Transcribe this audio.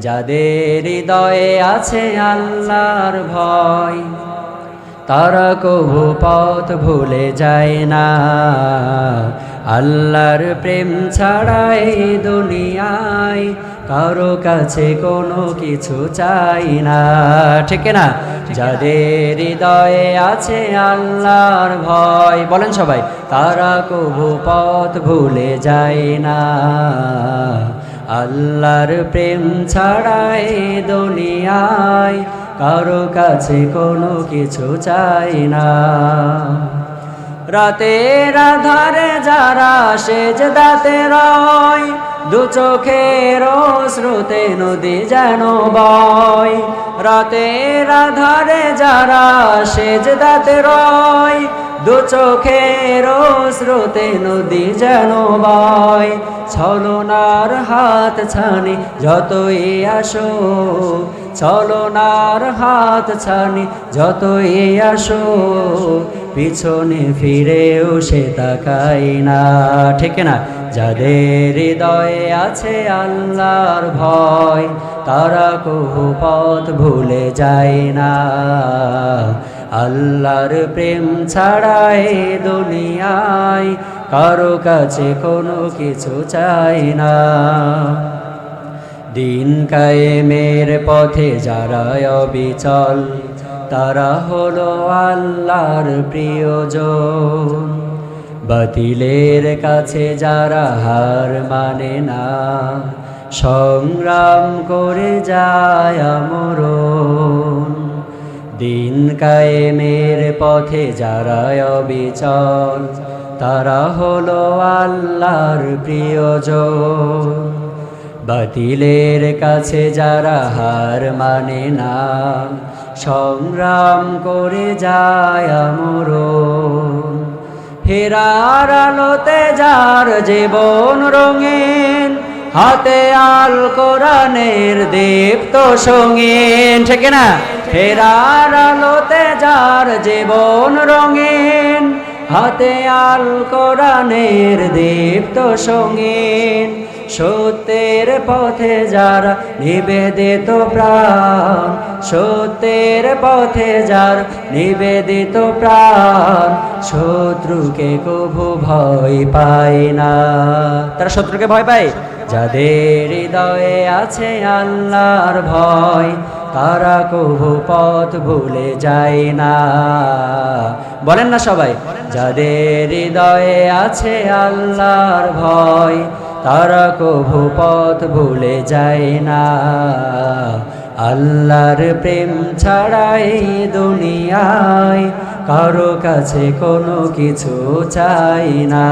যাদের হৃদয়ে আছে আল্লাহর ভয়, তারা কভু পথ ভুলে যায় না। আল্লাহর প্রেম ছাড়া এই দুনিয়ায় কারো কাছে কোনো কিছু চাই না, ঠিক না? যাদের হৃদয়ে আছে আল্লাহর ভয়, বলেন সবাই, তারা কভু পথ ভুলে যায় না। আল্লাহর প্রেম ছাড়া এই দুনিয়ায় কারো কাছে কোনো কিছু চাই না। রাতের আধারে যারা সেজদাতে রয়, দু চোখের স্রোতে নদী যেন বয়। রাতের আধারে যারা সেজদাতে রয়, দু চোখের স্রোতে নদী যেন বয়। ছলনার হাত ছানি যতই আসো, ছলনার হাত ছানি যতই আসো, পিছনে ফিরেও সে তাকাই না, ঠিক না? যাদের হৃদয়ে আছে আল্লাহর ভয়, তারা কভু পথ ভুলে যায় না। আল্লাহর প্রেম ছাড়া এই দুনিয়ায় কারো কাছে কোনো কিছু চাই না। দিন কায়েমের পথে যারা অবিচল, তারা হলো আল্লাহর প্রিয়জন। বাতিলের কাছে যারা হার মানে না, সংগ্রাম করে যায় আমরণ। দিন কায়েমের পথে যারা অবিচল, তারা হলো আল্লাহর প্রিয়জন। বাতিলের কাছে যারা হার মানে না, সংগ্রাম করে যায় আমরণ। ফেরার আলোতে যার জীবন রঙিন, হাতে আল কোরআনের দীপ্ত সঙ্গীন, ঠিক না? ফেরার আলোতে যার জীবন রঙিন, হাতে আল কোরআনের দীপ্ত সঙ্গীন। সত্যের পথে যারা নিবেদিত প্রাণ, সত্যের পথে যার নিবেদিত প্রাণ, শত্রুকে কভু ভয় পায় না। তারা শত্রুকে ভয় পায়? যাদের হৃদয়ে আছে আল্লাহর ভয়, তারা কভু পথ ভুলে যায় না। বলেন না সবাই, যাদের হৃদয়ে আছে আল্লাহর ভয়, তারা কভু পথ ভুলে যায় না। আল্লাহর প্রেম ছাড়া এই দুনিয়ায় কারো কাছে কোনো কিছু চাই না।